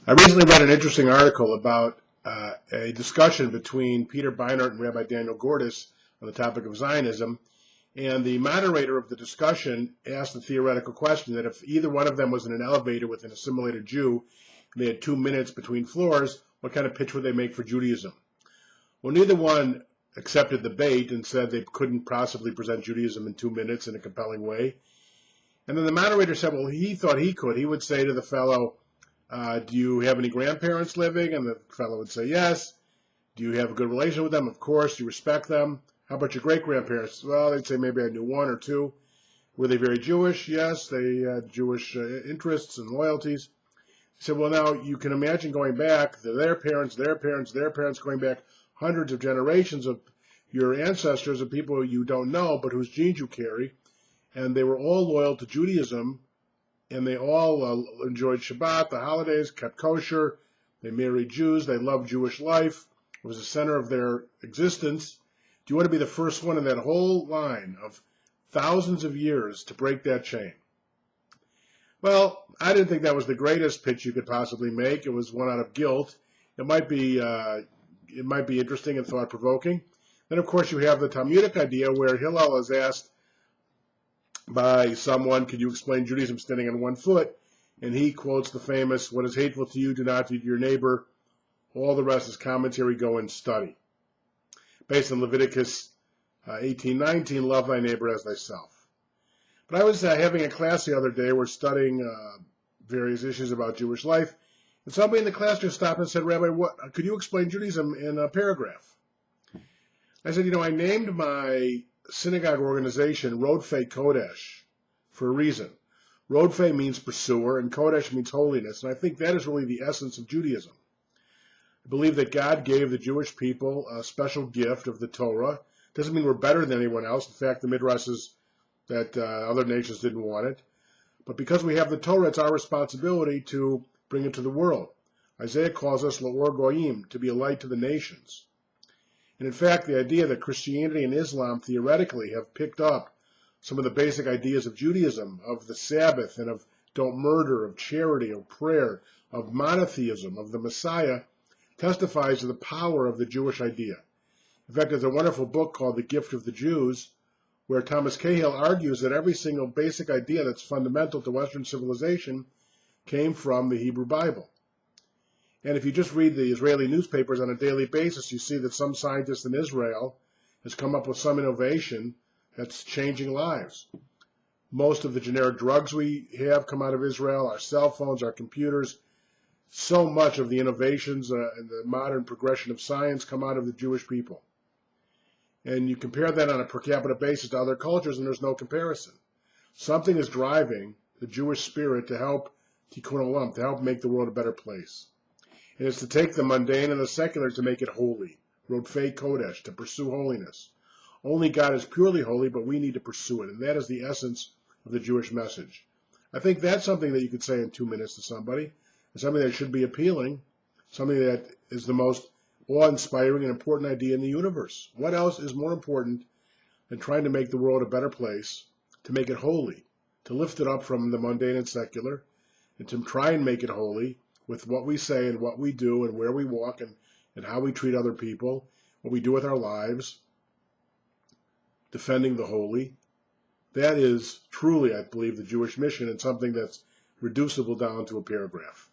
I recently read an interesting article about a discussion between Peter Beinart and Rabbi Daniel Gordis on the topic of Zionism, and the moderator of the discussion asked the theoretical question that if either one of them was in an elevator with an assimilated Jew, and they had 2 minutes between floors, what kind of pitch would they make for Judaism? Well, neither one accepted the bait and said they couldn't possibly present Judaism in 2 minutes in a compelling way. And then the moderator said, well, he thought he could. He would say to the fellow, do you have any grandparents living? And the fellow would say, yes. Do you have a good relation with them? Of course. Do you respect them? How about your great-grandparents? Well, they'd say maybe I knew one or two. Were they very Jewish? Yes, they had Jewish interests and loyalties. He said, well, now you can imagine going back to their parents, their parents, their parents, going back hundreds of generations of your ancestors of people you don't know, but whose genes you carry. And they were all loyal to Judaism, and they all enjoyed Shabbat, the holidays, kept kosher. They married Jews. They loved Jewish life. It was the center of their existence. Do you want to be the first one in that whole line of thousands of years to break that chain? Well, I didn't think that was the greatest pitch you could possibly make. It was one out of guilt. It might be interesting and thought-provoking. Then, of course, you have the Talmudic idea where Hillel is asked by someone, could you explain Judaism standing on one foot? And he quotes the famous, what is hateful to you, do not do to your neighbor. All the rest is commentary, go and study. Based on Leviticus 18:19, love thy neighbor as thyself. But I was having a class the other day. We're studying various issues about Jewish life. And somebody in the class just stopped and said, Rabbi, could you explain Judaism in a paragraph? I said, I named my synagogue organization Rodfei Kodesh for a reason. Rodfei means pursuer, and Kodesh means holiness. And I think that is really the essence of Judaism. I believe that God gave the Jewish people a special gift of the Torah. Doesn't mean we're better than anyone else. In fact, the Midrash says that other nations didn't want it. But because we have the Torah, it's our responsibility to bring it to the world. Isaiah calls us L'or Goyim, to be a light to the nations. And in fact, the idea that Christianity and Islam theoretically have picked up some of the basic ideas of Judaism, of the Sabbath, and of don't murder, of charity, of prayer, of monotheism, of the Messiah, testifies to the power of the Jewish idea. In fact, there's a wonderful book called The Gift of the Jews, where Thomas Cahill argues that every single basic idea that's fundamental to Western civilization came from the Hebrew Bible. And if you just read the Israeli newspapers on a daily basis, you see that some scientist in Israel has come up with some innovation that's changing lives. Most of the generic drugs we have come out of Israel, our cell phones, our computers. So much of the innovations and the modern progression of science come out of the Jewish people. And you compare that on a per capita basis to other cultures, and there's no comparison. Something is driving the Jewish spirit to help tikkun olam, to help make the world a better place. And it's to take the mundane and the secular to make it holy. Rodfei Kodesh, to pursue holiness. Only God is purely holy, but we need to pursue it. And that is the essence of the Jewish message. I think that's something that you could say in 2 minutes to somebody. It's something that should be appealing. Something that is the most awe-inspiring and important idea in the universe. What else is more important than trying to make the world a better place, to make it holy, to lift it up from the mundane and secular, and to try and make it holy with what we say and what we do and where we walk and how we treat other people, what we do with our lives, defending the holy. That is truly, I believe, the Jewish mission, and something that's reducible down to a paragraph.